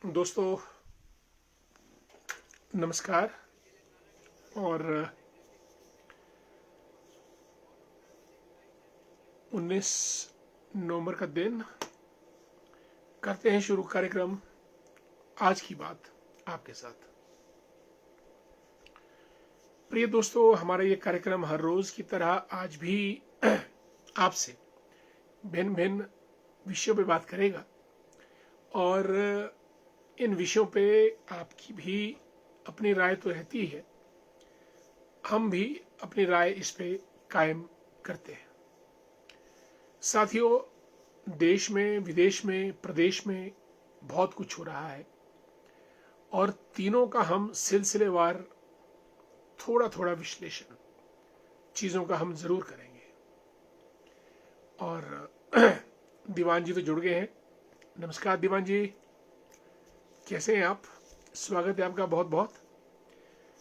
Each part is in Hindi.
दोस्तों नमस्कार। और 19 नवंबर का दिन करते हैं शुरू कार्यक्रम आज की बात आपके साथ। प्रिय दोस्तों, हमारा ये कार्यक्रम हर रोज की तरह आज भी आपसे भिन्न भिन्न विषयों पे बात करेगा और इन विषयों पे आपकी भी अपनी राय तो रहती है, हम भी अपनी राय इस पे कायम करते हैं। साथियों, देश में, विदेश में, प्रदेश में बहुत कुछ हो रहा है और तीनों का हम सिलसिलेवार थोड़ा थोड़ा विश्लेषण चीज़ों का हम जरूर करेंगे। और दीवान जी तो जुड़ गए हैं। नमस्कार दीवान जी, कैसे हैं आप? स्वागत है आपका बहुत बहुत।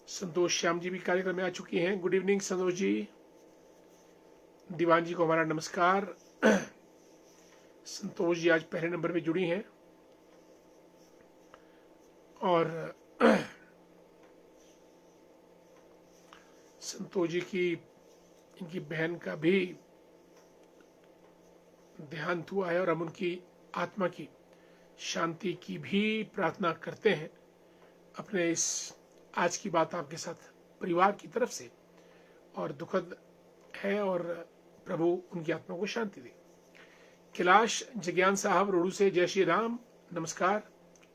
संतोष श्याम जी भी कार्यक्रम में आ चुकी हैं। Good evening Santosh ji. दीवान जी को हमारा नमस्कार। संतोष जी आज पहले नंबर पे जुड़ी हैं और संतोष जी की इनकी बहन का भी देहांत हुआ है और हम उनकी आत्मा की शांति की भी प्रार्थना करते हैं अपने इस आज की बात आपके साथ परिवार की तरफ से। और दुखद है और प्रभु उनकी आत्मा को शांति दे। कैलाश जज्ञान साहब रोडू से, जय श्री राम, नमस्कार।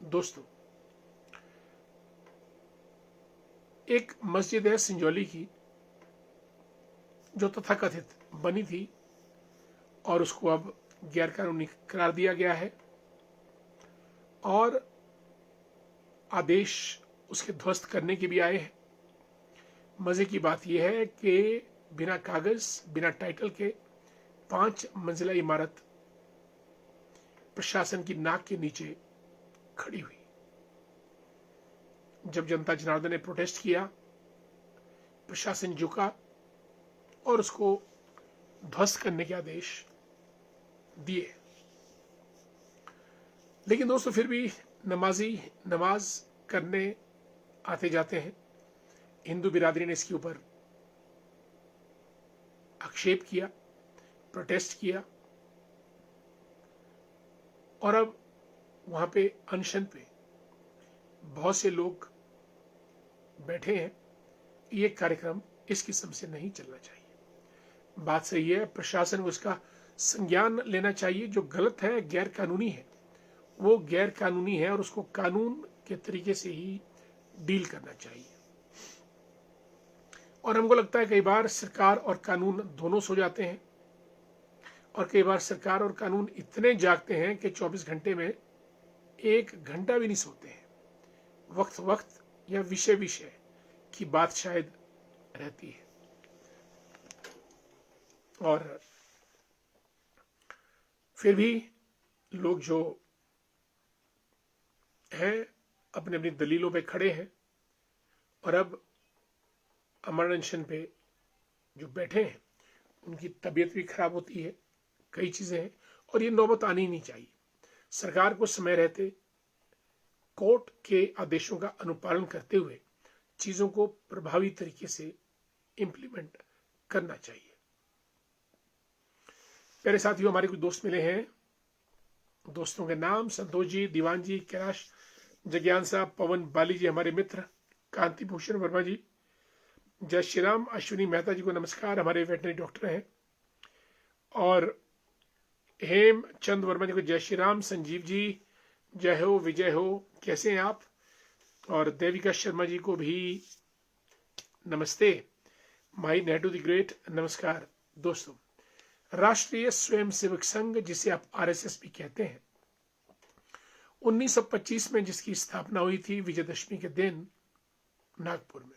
दोस्तों, एक मस्जिद है संजौली की जो तथाकथित बनी थी और उसको अब गैर कानूनी करार दिया गया है और आदेश उसके ध्वस्त करने के भी आए हैं। मजे की बात यह है कि बिना कागज, बिना टाइटल के 5 मंजिला इमारत प्रशासन की नाक के नीचे खड़ी हुई। जब जनता जनार्दन ने प्रोटेस्ट किया, प्रशासन झुका और उसको ध्वस्त करने के आदेश दिए। लेकिन दोस्तों, फिर भी नमाजी नमाज करने आते जाते हैं। हिंदू बिरादरी ने इसके ऊपर आक्षेप किया, प्रोटेस्ट किया और अब वहां पे अनशन पे बहुत से लोग बैठे हैं। ये कार्यक्रम इस किस्म से नहीं चलना चाहिए। बात सही है, प्रशासन को इसका संज्ञान लेना चाहिए। जो गलत है, गैर कानूनी है, वो गैर कानूनी है और उसको कानून के तरीके से ही डील करना चाहिए। और हमको लगता है कई बार सरकार और कानून दोनों सो जाते हैं और कई बार सरकार और कानून इतने जागते हैं कि 24 घंटे में 1 घंटा भी नहीं सोते हैं। वक्त वक्त या विषय विषय की बात शायद रहती है। और फिर भी लोग जो हैं अपनी अपनी दलीलों पे खड़े हैं और अब अमर अनशन पे जो बैठे हैं उनकी तबीयत भी खराब होती है, कई चीजें हैं और ये नौबत आनी नहीं चाहिए। सरकार को समय रहते कोर्ट के आदेशों का अनुपालन करते हुए चीजों को प्रभावी तरीके से इंप्लीमेंट करना चाहिए। प्यारे साथियों, हमारे कुछ दोस्त मिले हैं। दोस्तों के नाम संतोष जी, दीवान जी, कैलाश जज्ञान साहब, पवन बाली जी हमारे मित्र, कांति भूषण वर्मा जी, जय श्री राम, अश्विनी मेहता जी को नमस्कार, हमारे वेटनरी डॉक्टर हैं। और हेम चंद वर्मा जी को जय श्री राम। संजीव जी जय हो, विजय हो, कैसे हैं आप? और देविका शर्मा जी को भी नमस्ते। माई नेटू द ग्रेट, नमस्कार। दोस्तों, राष्ट्रीय स्वयंसेवक संघ, जिसे आप आरएसएस भी कहते हैं, 1925 में जिसकी स्थापना हुई थी विजयदशमी के दिन नागपुर में,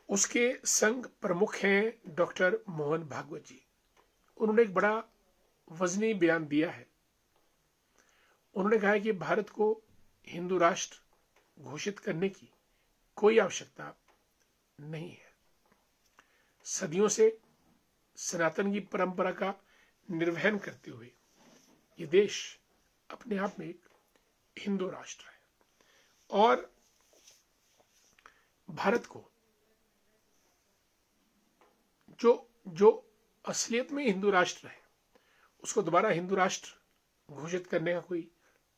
उसके संघ प्रमुख हैं डॉक्टर मोहन भागवत जी। उन्होंने एक बड़ा वजनी बयान दिया है। उन्होंने कहा है कि भारत को हिंदू राष्ट्र घोषित करने की कोई आवश्यकता नहीं है। सदियों से सनातन की परंपरा का निर्वहन करते हुए ये देश अपने आप में एक हिंदू राष्ट्र है और भारत को जो जो असलियत में हिंदू राष्ट्र है उसको दोबारा हिंदू राष्ट्र घोषित करने का कोई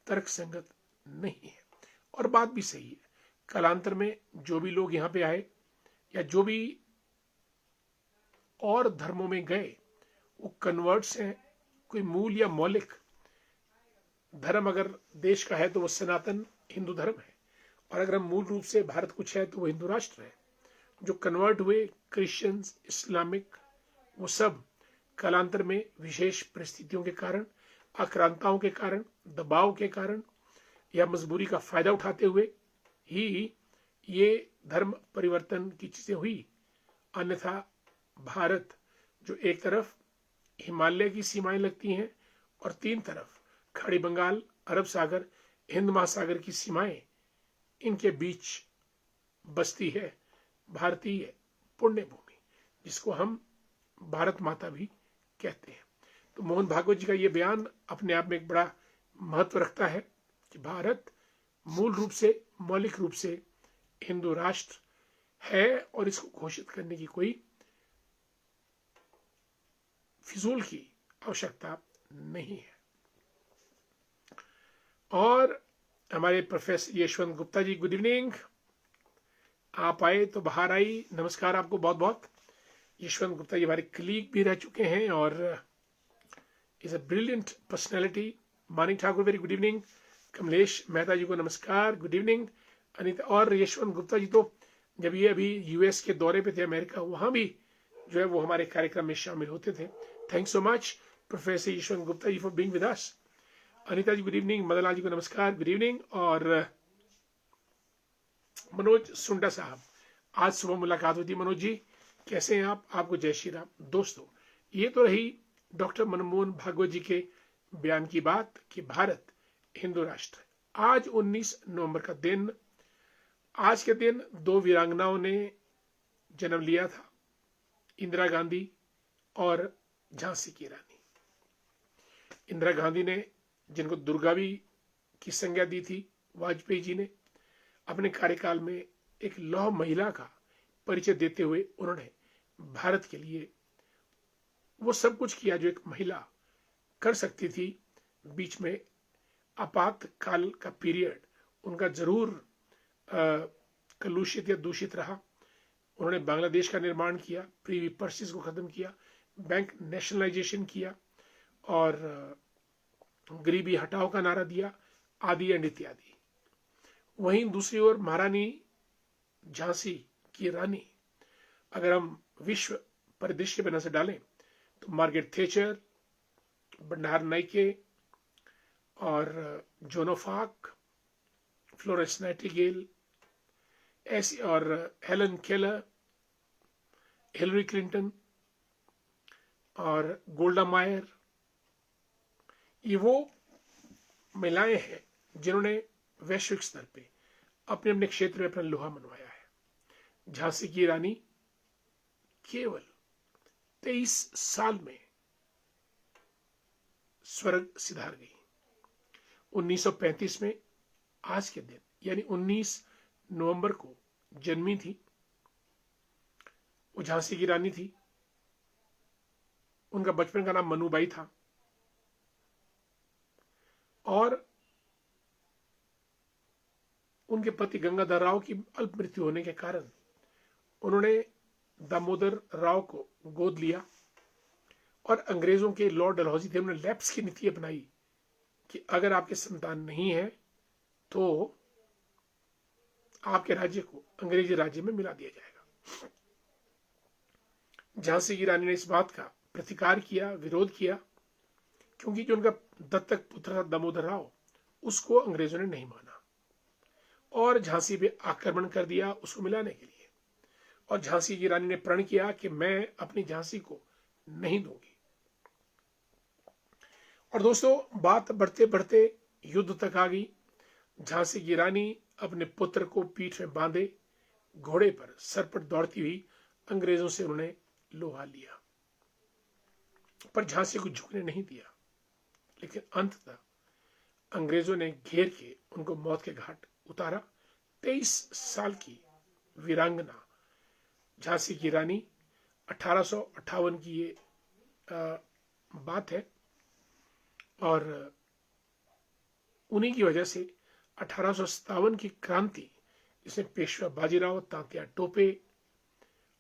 तर्क संगत नहीं है। और बात भी सही है, कालांतर में जो भी लोग यहां पे आए या जो भी और धर्मों में गए वो कन्वर्ट्स हैं। कोई मूल या मौलिक धर्म अगर देश का है तो वो सनातन हिंदू धर्म है, और अगर हम मूल रूप से भारत कुछ है तो वो हिंदू राष्ट्र है। जो कन्वर्ट हुए क्रिश्चियंस, इस्लामिक, वो सब कालांतर में विशेष परिस्थितियों के कारण, आक्रांताओं के कारण, दबाव के कारण या मजबूरी का फायदा उठाते हुए ही ये धर्म परिवर्तन की चीजें हुई। अन्यथा भारत जो एक तरफ हिमालय की सीमाएं लगती हैं और तीन तरफ खाड़ी बंगाल, अरब सागर, हिंद महासागर की सीमाएं, इनके बीच बसती है भारतीय पुण्य भूमि, जिसको हम भारत माता भी कहते हैं। तो मोहन भागवत जी का ये बयान अपने आप में एक बड़ा महत्व रखता है कि भारत मूल रूप से, मौलिक रूप से हिंदू राष्ट्र है और इसको घोषित करने की कोई फिजूल की आवश्यकता नहीं है। और हमारे प्रोफेसर यशवंत गुप्ता जी, गुड इवनिंग। आप आए तो बाहर आई, नमस्कार आपको बहुत बहुत। यशवंत गुप्ता जी हमारे कलीग भी रह चुके हैं और is a brilliant personality. Manik Thakur, very good evening. Kamlesh Mehta ji को नमस्कार, गुड इवनिंग। अनिता और यशवंत गुप्ता जी तो जब ये अभी यूएस के दौरे पे थे, अमेरिका, वहां भी जो है वो हमारे कार्यक्रम में शामिल होते थे। Thanks so much professor Yashwant Gupta ji for being with us. Anita ji good evening, Madanlal ji को नमस्कार, गुड इवनिंग। और मनोज सुंडा साहब, आज सुबह मुलाकात हुई थी। मनोज जी कैसे हैं आप? आपको जय श्री राम। दोस्तों, ये तो रही डॉक्टर मनमोहन भागवत जी के बयान की बात कि भारत हिंदू राष्ट्र है। आज 19 नवंबर का दिन, आज के दिन दो वीरांगनाओं ने जन्म लिया था, इंदिरा गांधी और झांसी की रानी। इंदिरा गांधी ने, जिनको दुर्गावी की संज्ञा दी थी वाजपेयी जी ने, अपने कार्यकाल में एक लौह महिला का परिचय देते हुए उन्होंने भारत के लिए वो सब कुछ किया जो एक महिला कर सकती थी। बीच में आपातकाल का पीरियड उनका जरूर कलुषित या दूषित रहा। उन्होंने बांग्लादेश का निर्माण किया, प्रीवी पर्सिस को खत्म किया, बैंक नेशनलाइजेशन किया और गरीबी हटाओ का नारा दिया, आदि एंड इत्यादि। वहीं दूसरी ओर महारानी झांसी की रानी, अगर हम विश्व परिदृश्य पर नजर डालें तो मार्गरेट थेचर, बंडार नाइके और zone of arc, Florence Nightingale ऐसी, और हेलन केलर, हिलरी क्लिंटन और गोल्डा मायर, ये वो महिलाएं हैं जिन्होंने वैश्विक स्तर पे अपने अपने क्षेत्र में अपना लोहा मनवाया है। झांसी की रानी केवल 23 साल में स्वर्ग सिधार गई। 1935 में आज के दिन यानी 19 नवंबर को जन्मी थी। वो झांसी की रानी थी। उनका बचपन का नाम मनुबाई था और उनके पति गंगाधर राव की अल्प मृत्यु होने के कारण उन्होंने दामोदर राव को गोद लिया और अंग्रेजों के लॉर्ड डलहौजी थे, उन्होंने लैप्स की नीति अपनाई कि अगर आपके संतान नहीं है तो आपके राज्य को अंग्रेजी राज्य में मिला दिया जाएगा। झांसी की रानी ने इस बात का प्रतिकार किया, विरोध किया, क्योंकि जो उनका दत्तक पुत्र था दामोदर राव, उसको अंग्रेजों ने नहीं माना और झांसी पे आक्रमण कर दिया उसको मिलाने के लिए। और झांसी की रानी ने प्रण किया कि मैं अपनी झांसी को नहीं दूंगी। और दोस्तों, बात बढ़ते बढ़ते युद्ध तक आ गई। झांसी की रानी अपने पुत्र को पीठ में बांधे घोड़े पर सरपट दौड़ती हुई अंग्रेजों से उन्होंने लोहा लिया, पर झांसी को झुकने नहीं दिया। लेकिन अंततः अंग्रेजों ने घेर के उनको मौत के घाट उतारा। 23 साल की वीरांगना झांसी की रानी, 1858 की ये बात है, और उन्हीं की वजह से 1857 की क्रांति, जिसमें पेशवा बाजीराव, तात्या टोपे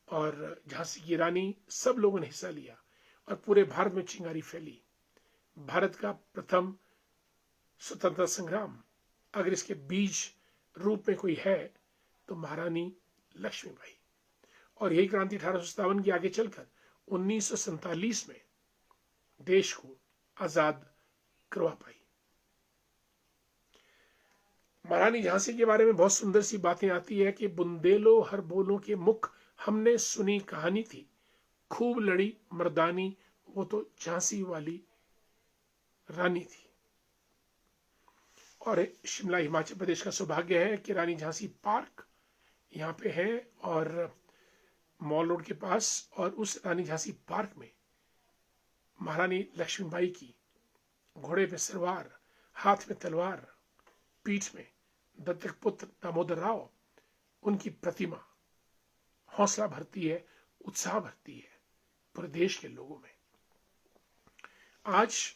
और झांसी की रानी, सब लोगों ने हिस्सा लिया और पूरे भारत में चिंगारी फैली। भारत का प्रथम स्वतंत्रता संग्राम अगर इसके बीज रूप में कोई है तो महारानी लक्ष्मीबाई। और यही क्रांति 1857 की आगे चलकर 1947 में देश को आजाद करवा पाई। महारानी झांसी के बारे में बहुत सुंदर सी बातें आती है कि बुंदेलो हर बोलों के मुख हमने सुनी कहानी थी, खूब लड़ी मर्दानी वो तो झांसी वाली रानी थी। और शिमला हिमाचल प्रदेश का सौभाग्य है कि रानी झांसी पार्क यहाँ पे है और मॉल रोड के पास, और उस रानी झांसी पार्क में महारानी लक्ष्मीबाई की घोड़े पे सवार, हाथ में तलवार, पीठ में दत्तक पुत्र दामोदर राव, उनकी प्रतिमा हौसला भरती है, उत्साह भरती है पूरे देश के लोगों में। आज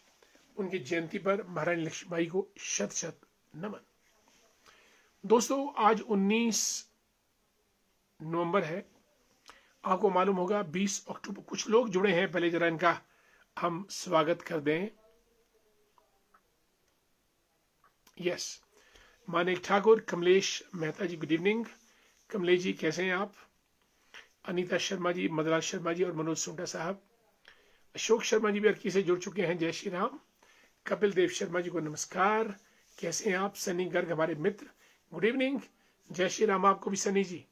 उनकी जयंती पर महारानी लक्ष्मीबाई को शत शत नमन। दोस्तों, आज 19 नवंबर है। आपको मालूम होगा 20 अक्टूबर, कुछ लोग जुड़े हैं, पहले जरा इनका हम स्वागत कर दें। यस, मानिक ठाकुर, कमलेश मेहता जी, गुड इवनिंग। कमलेश जी कैसे हैं आप? अनीता शर्मा जी, मदनलाल शर्मा जी और मनोज सोंटा साहब। अशोक शर्मा जी भी अर्की से जुड़ चुके हैं, जय श्री राम। कपिल देव शर्मा जी को नमस्कार, कैसे हैं आप? सनी गर्ग हमारे मित्र, गुड इवनिंग, जय श्री राम आपको भी सनी जी।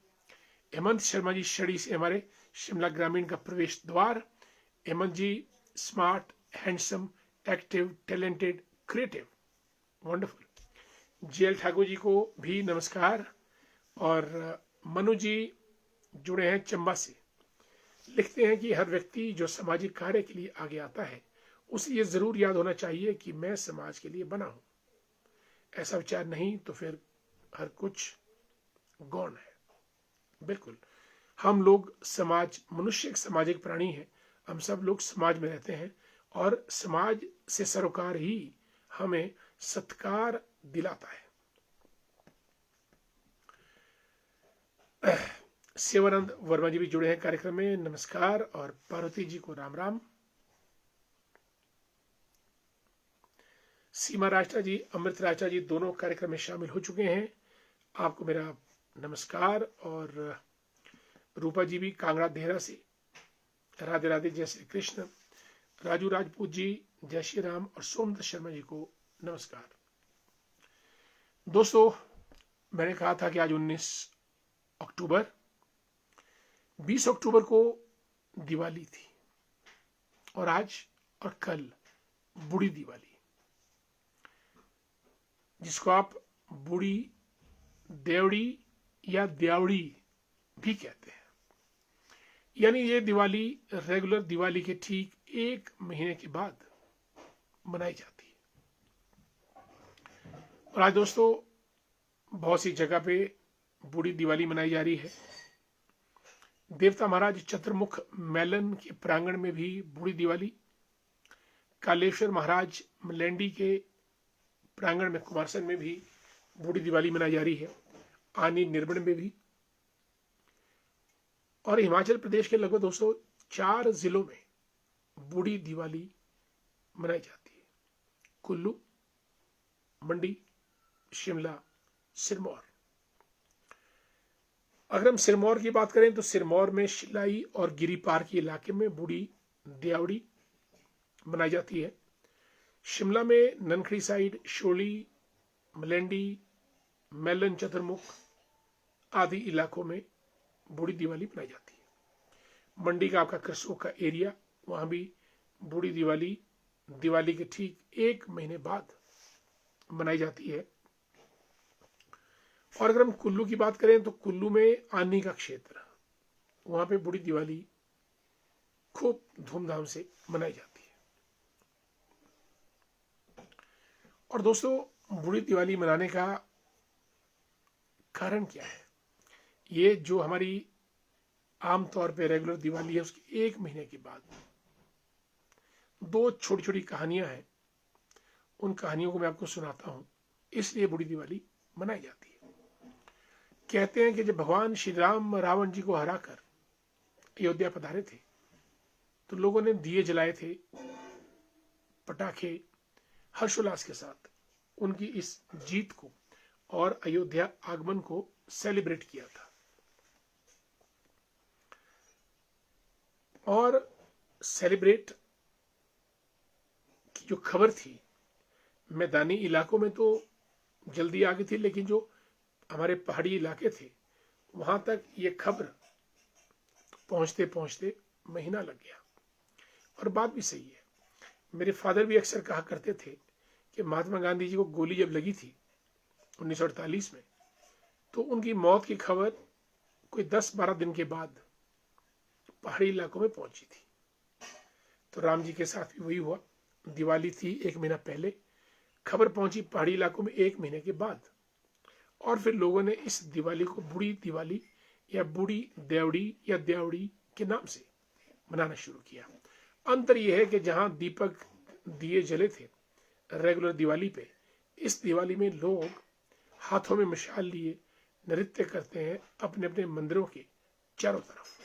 हेमंत शर्मा जी शड़ी से हमारे शिमला ग्रामीण का प्रवेश द्वार। Hemant ji smart, handsome, active, talented, creative, wonderful. JL Thakur ji को भी नमस्कार। और मनु जी जुड़े हैं चंबा से, लिखते हैं कि हर व्यक्ति जो सामाजिक कार्य के लिए आगे आता है उसे ये जरूर याद होना चाहिए कि मैं समाज के लिए बना हूं। ऐसा विचार नहीं तो फिर हर कुछ गौण है। बिल्कुल, हम लोग समाज, मनुष्य एक सामाजिक प्राणी है, हम सब लोग समाज में रहते हैं और समाज से सरोकार ही हमें सत्कार दिलाता है। सेवानंद वर्मा जी भी जुड़े हैं कार्यक्रम में, नमस्कार। और पार्वती जी को राम राम। सीमा राष्ट्रा जी, अमृत राष्ट्रा जी दोनों कार्यक्रम में शामिल हो चुके हैं, आपको मेरा नमस्कार। और रूपा जी भी कांगड़ा देहरा से, राधे राधे, जय श्री कृष्ण। राजू राजपूत जी, जय श्री राम। और सोमदत्त शर्मा जी को नमस्कार। दोस्तों, मैंने कहा था कि आज 19 अक्टूबर, 20 अक्टूबर को दिवाली थी और आज और कल बूढ़ी दिवाली, जिसको आप बूढ़ी देवड़ी या द्यावड़ी भी कहते हैं। यानी ये दिवाली रेगुलर दिवाली के ठीक 1 महीने के बाद मनाई जाती है। और आज दोस्तों बहुत सी जगह पे बूढ़ी दिवाली मनाई जा रही है। देवता महाराज चतुर्मुख मेलन के प्रांगण में भी बूढ़ी दिवाली, कालेश्वर महाराज मलैंडी के प्रांगण में कुमारसैन में भी बूढ़ी दिवाली मनाई जा रही है, आनी निर्बण में भी। और हिमाचल प्रदेश के लगभग 204 जिलों में बूढ़ी दिवाली मनाई जाती है। कुल्लू, मंडी, शिमला, सिरमौर। अगर हम सिरमौर की बात करें तो सिरमौर में शिलाई और गिरी पार के इलाके में बूढ़ी दियावड़ी मनाई जाती है। शिमला में ननखड़ी साइड, शोली, मलैंडी, मेलन, चतुर्मुख आदि इलाकों में बूढ़ी दिवाली मनाई जाती है। मंडी का आपका करसोग का एरिया, वहां भी बूढ़ी दिवाली दिवाली के ठीक 1 महीने बाद मनाई जाती है। और अगर हम कुल्लू की बात करें तो कुल्लू में आनी का क्षेत्र, वहां पे बूढ़ी दिवाली खूब धूमधाम से मनाई जाती है। और दोस्तों, बूढ़ी दिवाली मनाने का कारण क्या है? ये जो हमारी आमतौर पे रेगुलर दिवाली है, उसके 1 महीने के बाद 2 छोटी छोटी कहानियां हैं। उन कहानियों को मैं आपको सुनाता हूं, इसलिए बूढ़ी दिवाली मनाई जाती है। कहते हैं कि जब भगवान श्री राम रावण जी को हराकर अयोध्या पधारे थे, तो लोगों ने दिए जलाए थे, पटाखे, हर्षोल्लास के साथ उनकी इस जीत को और अयोध्या आगमन को सेलिब्रेट किया था। और सेलिब्रेट की जो खबर थी, मैदानी इलाकों में तो जल्दी आ गई थी, लेकिन जो हमारे पहाड़ी इलाके थे, वहां तक ये खबर पहुंचते पहुंचते महीना लग गया। और बात भी सही है। मेरे फादर भी अक्सर कहा करते थे कि महात्मा गांधी जी को गोली जब लगी थी 1948 में, तो उनकी मौत की खबर कोई 10-12 दिन के बाद पहाड़ी इलाकों में पहुंची थी। तो राम जी के साथ भी वही हुआ। दिवाली थी 1 महीना पहले, खबर पहुंची पहाड़ी इलाकों में 1 महीने के बाद, और फिर लोगों ने इस दिवाली को बूढ़ी दिवाली या बूढ़ी देवड़ी या देवड़ी के नाम से मनाना शुरू किया। अंतर यह है कि जहां दीपक दिए जले थे रेगुलर दिवाली पे, इस दिवाली में लोग हाथों में मशाल लिए नृत्य करते हैं अपने अपने मंदिरों के चारों तरफ।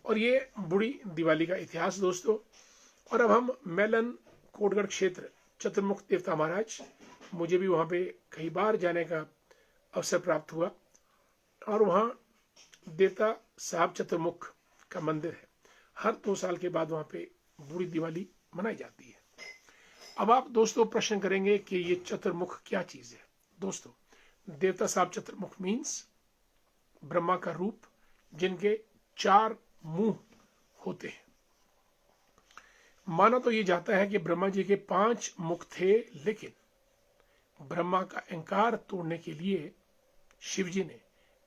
और ये बूढ़ी दिवाली का इतिहास दोस्तों। और अब हम मेलन कोटगढ़ क्षेत्र, चतुर्मुख देवता महाराज, मुझे भी वहां पे कई बार जाने का अवसर प्राप्त हुआ, और वहां देवता साहब चतुर्मुख का मंदिर है। हर 2 साल के बाद वहां पे बूढ़ी दिवाली मनाई जाती है। अब आप दोस्तों प्रश्न करेंगे कि ये चतुर्मुख क्या चीज है? दोस्तों, देवता साहब चतुर्मुख मीन्स ब्रह्मा का रूप, जिनके 4 मुंह होते हैं। माना तो ये जाता है कि ब्रह्मा जी के 5 मुख थे, लेकिन ब्रह्मा का अहंकार तोड़ने के लिए शिव जी ने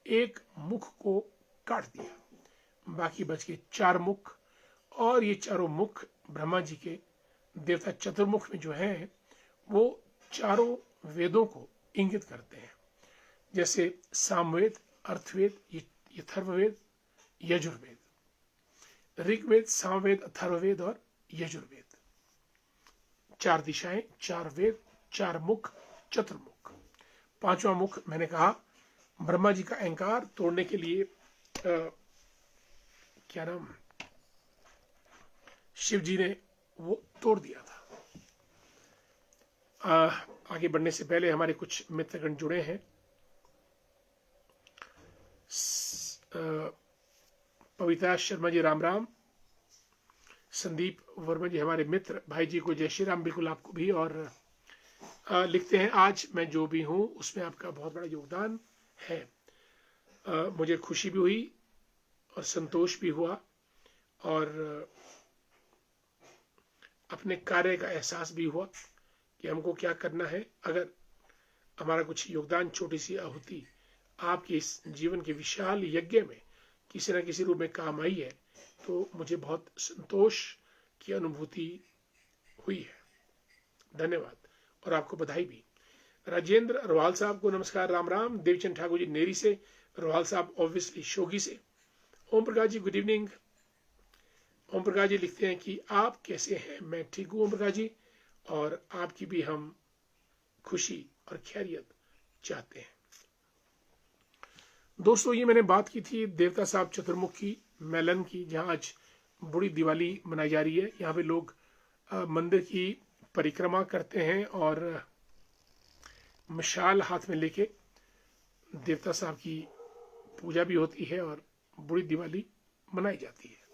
एक मुख को काट दिया, बाकी बच के 4 मुख। और ये चारों मुख ब्रह्मा जी के देवता चतुर्मुख में जो है, वो चारों वेदों को इंगित करते हैं, जैसे सामवेद, अर्थवेद, यथर्ववेद, यजुर्वेद। ऋग्वेद, सामवेद, अथर्ववेद और यजुर्वेद। 4 दिशाएं, 4 वेद, 4 मुख, चतुर्मुख। 5वां मुख मैंने कहा ब्रह्मा जी का अहंकार तोड़ने के लिए क्या नाम, शिव जी ने वो तोड़ दिया था। आगे बढ़ने से पहले हमारे कुछ मित्रगण जुड़े हैं। पविता शर्मा जी राम राम, संदीप वर्मा जी हमारे मित्र, भाई जी को जय श्री राम, बिल्कुल आपको भी। और लिखते हैं आज मैं जो भी हूं उसमें आपका बहुत बड़ा योगदान है। मुझे खुशी भी हुई और संतोष भी हुआ, और अपने कार्य का एहसास भी हुआ कि हमको क्या करना है। अगर हमारा कुछ योगदान, छोटी सी आहुति आपके इस जीवन के विशाल यज्ञ में किसी न किसी रूप में काम आई है, तो मुझे बहुत संतोष की अनुभूति हुई है। धन्यवाद, और आपको बधाई भी। राजेंद्र रोहाल साहब को नमस्कार, राम राम। देवचंद ठाकुर जी नेरी से, रोहाल साहब ऑब्वियसली शोगी से। Om Prakash ji good evening. ओम प्रकाश जी लिखते हैं कि आप कैसे हैं? मैं ठीक हूं ओम प्रकाश जी, और आपकी भी हम खुशी और खैरियत चाहते हैं। दोस्तों, ये मैंने बात की थी देवता साहब चतुर्मुख की, मेलन की, जहां आज बड़ी दिवाली मनाई जा रही है। यहाँ पे लोग मंदिर की परिक्रमा करते हैं और मशाल हाथ में लेके देवता साहब की पूजा भी होती है और बड़ी दिवाली मनाई जाती है।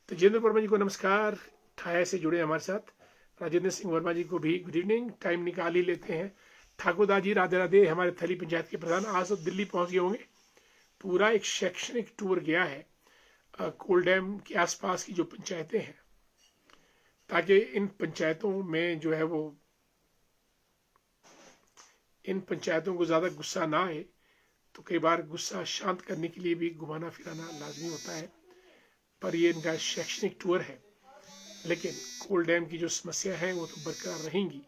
तो जितेंद्र वर्मा जी को नमस्कार, ठाया से जुड़े हमारे साथ। राजेंद्र सिंह वर्मा जी को भी गुड इवनिंग, टाइम निकाल ही लेते हैं। ठाकुरदास जी राधे राधे, हमारे थली पंचायत के प्रधान, आज तो दिल्ली पहुंच गए होंगे। पूरा एक शैक्षणिक टूर गया है कोल डैम के आसपास की जो पंचायतें हैं, ताकि इन पंचायतों में जो है वो, इन पंचायतों को ज्यादा गुस्सा ना आए। तो कई बार गुस्सा शांत करने के लिए भी घुमाना फिराना लाजमी होता है, पर ये इनका शैक्षणिक टूर है। लेकिन कोल डैम की जो समस्या है वो तो बरकरार रहेंगी,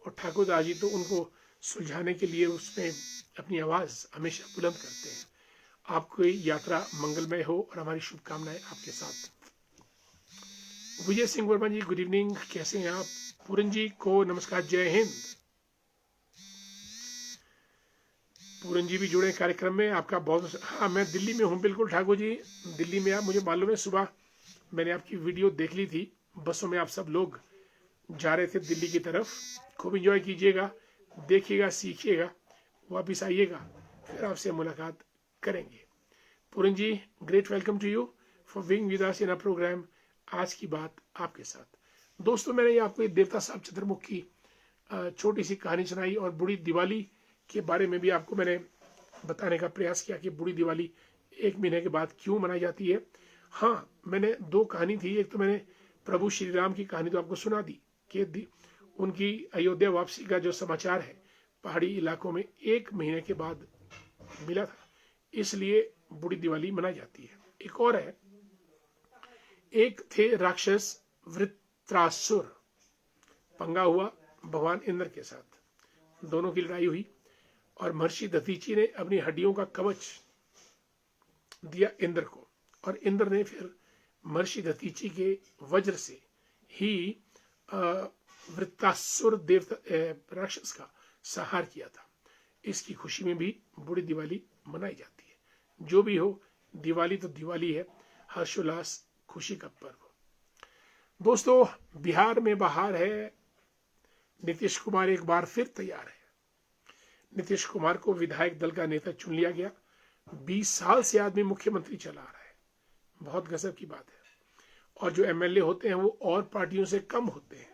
और ठाकुर दास जी तो उनको सुलझाने के लिए उसमें अपनी आवाज़ हमेशा बुलंद करते हैं। आपकी यात्रा मंगलमय हो और हमारी शुभकामनाएं आपके साथ। विजय सिंह वर्मा जी, गुड इवनिंग, कैसे हैं आप? पूरन जी को नमस्कार, जय हिंद। पूरन जी भी जुड़े कार्यक्रम में, आपका बहुत। हाँ, मैं दिल्ली में हूँ, बिल्कुल ठाकुर जी, दिल्ली में। आप, मुझे मालूम है, सुबह मैंने आपकी वीडियो देख ली थी, बसों में आप सब लोग जा रहे थे दिल्ली की तरफ। खूब एंजॉय कीजिएगा, देखिएगा, सीखिएगा, वापिस आइएगा, फिर आपसे मुलाकात करेंगे। Puran ji, great welcome to you for being with us in a programme आज की बात आपके साथ। दोस्तों, मैंने ये आपको देवता साहब चतुर्मुख की छोटी सी कहानी सुनाई, और बूढ़ी दिवाली के बारे में भी आपको मैंने बताने का प्रयास किया कि बूढ़ी दिवाली 1 महीने के बाद क्यों मनाई जाती है। हाँ, मैंने 2 कहानी थी, एक तो मैंने प्रभु श्री राम की कहानी तो आपको सुना दी कि उनकी अयोध्या वापसी का जो समाचार है पहाड़ी इलाकों में 1 महीने के बाद मिला था, इसलिए बूढ़ी दिवाली मनाई जाती है। एक और है, एक थे राक्षस वृत्रासुर, पंगा हुआ भगवान इंद्र के साथ, दोनों की लड़ाई हुई, और महर्षि दधीची ने अपनी हड्डियों का कवच दिया इंद्र को, और इंद्र ने फिर महर्षि दधीची के वज्र से ही वृत्रासुर देवता राक्षस का संहार किया था। इसकी खुशी में भी बूढ़ी दिवाली मनाई जाती है। जो भी हो, दिवाली तो दिवाली है, हर्षोल्लास, खुशी का पर्व। दोस्तों, बिहार में बहार है, नीतीश कुमार एक बार फिर तैयार है। नीतीश कुमार को विधायक दल का नेता चुन लिया गया। 20 साल से आदमी मुख्यमंत्री चला रहा है, बहुत गजब की बात है। और जो एमएलए होते हैं वो और पार्टियों से कम होते हैं,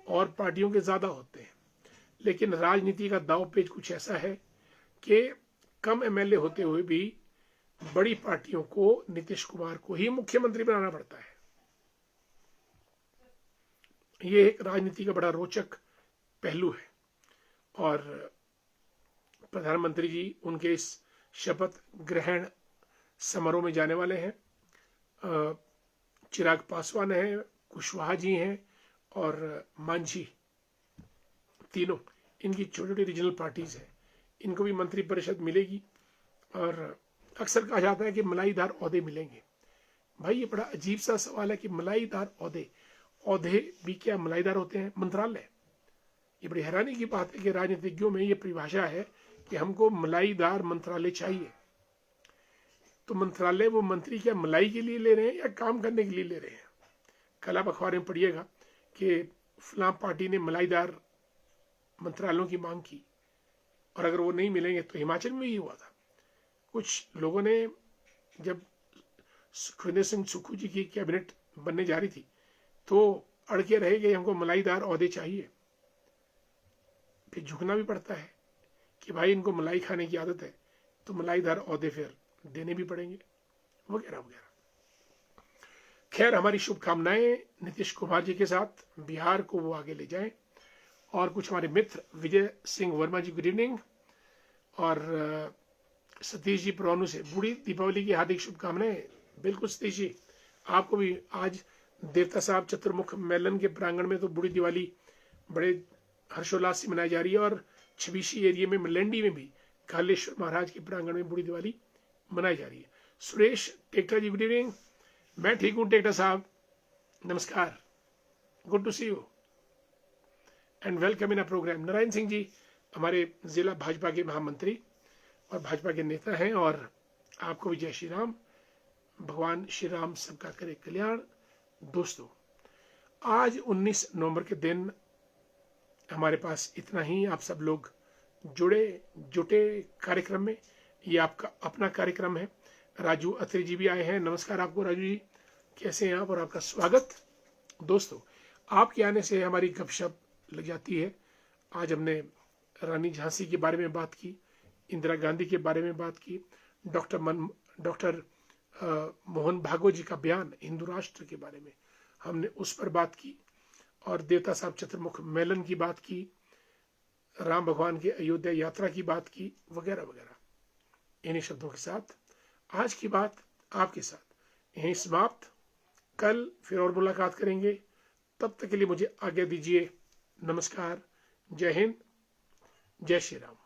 और पार्टियों के ज्यादा होते हैं, लेकिन राजनीति का दाव पेच कुछ ऐसा है कि कम एमएलए होते हुए भी बड़ी पार्टियों को नीतीश कुमार को ही मुख्यमंत्री बनाना पड़ता है। ये एक राजनीति का बड़ा रोचक पहलू है। और प्रधानमंत्री जी उनके इस शपथ ग्रहण समारोह में जाने वाले हैं। चिराग पासवान है, कुशवाहा जी हैं, और मांझी, तीनों इनकी छोटी छोटी रीजनल पार्टीज है, इनको भी मंत्री परिषद मिलेगी। और अक्सर कहा जाता है कि मलाईदार ओहदे मिलेंगे। भाई, ये बड़ा अजीब सा सवाल है कि मलाईदार ओहदे, ओहदे भी क्या मलाईदार होते हैं? मंत्रालय, ये बड़ी हैरानी की बात है कि राजनीतिज्ञों में ये परिभाषा है कि हमको मलाईदार मंत्रालय चाहिए। तो मंत्रालय, वो मंत्री क्या मलाई के लिए ले रहे हैं या काम करने के लिए ले रहे हैं? कल आप अखबार में पढ़िएगा कि फलां पार्टी ने मलाईदार मंत्रालयों की मांग की, और अगर वो नहीं मिलेंगे तो हिमाचल में ही हुआ था। कुछ लोगों ने, जब सुखविंदर सिंह सुक्खू जी की कैबिनेट बनने जा रही थी, तो अड़के रहे कि हमको मलाईदार ओहदे चाहिए। फिर झुकना भी पड़ता है कि भाई इनको मलाई खाने की आदत है, तो मलाईदार ओहदे फिर देने भी पड़ेंगे, वगैरह वगैरह। खैर, हमारी शुभकामनाएं नीतीश कुमार जी के साथ, बिहार को वो आगे ले जाएं। और कुछ हमारे मित्र, विजय सिंह वर्मा जी, गुड इवनिंग, और सतीश जी परवानू से बूढ़ी दीपावली की हार्दिक शुभकामनाएं। बिल्कुल सतीश जी, आपको भी। आज देवता साहब चतुर्मुख मेलन के प्रांगण में तो बूढ़ी दिवाली बड़े हर्षोल्लास से मनाई जा रही है, और छबीसी एरिया में, मलेंडी में भी कालेश्वर महाराज के प्रांगण में बूढ़ी दिवाली मनाई जा रही है। Suresh Tekta ji, good evening. मैं ठीक हूं टेक्टा साहब, नमस्कार, good to see you and welcome in a programme. Narayan Singh ji हमारे जिला भाजपा के महामंत्री और भाजपा के नेता हैं, और आपको भी जय श्री राम, भगवान श्री राम सबका करे कल्याण। दोस्तों, आज 19 नवंबर के दिन हमारे पास इतना ही। आप सब लोग जुटे कार्यक्रम में, ये आपका अपना कार्यक्रम है। राजू अत्री जी भी आए हैं, नमस्कार आपको राजू जी, कैसे हैं आप, और आपका स्वागत। दोस्तों, आपके आने से हमारी गपशप लग जाती है। आज हमने रानी झांसी के बारे में बात की, इंदिरा गांधी के बारे में बात की, डॉक्टर मोहन भागवत जी का बयान हिंदू राष्ट्र के बारे में हमने उस पर बात की, और देवता साहब चतुर्मुख मेलन की बात की, राम भगवान की अयोध्या यात्रा की बात की, वगैरह वगैरह। इन्हीं शब्दों के साथ आज की बात आपके साथ यहीं समाप्त। कल फिर और मुलाकात करेंगे। तब तक के लिए मुझे आज्ञा दीजिए। नमस्कार। जय हिंद। जय श्री राम।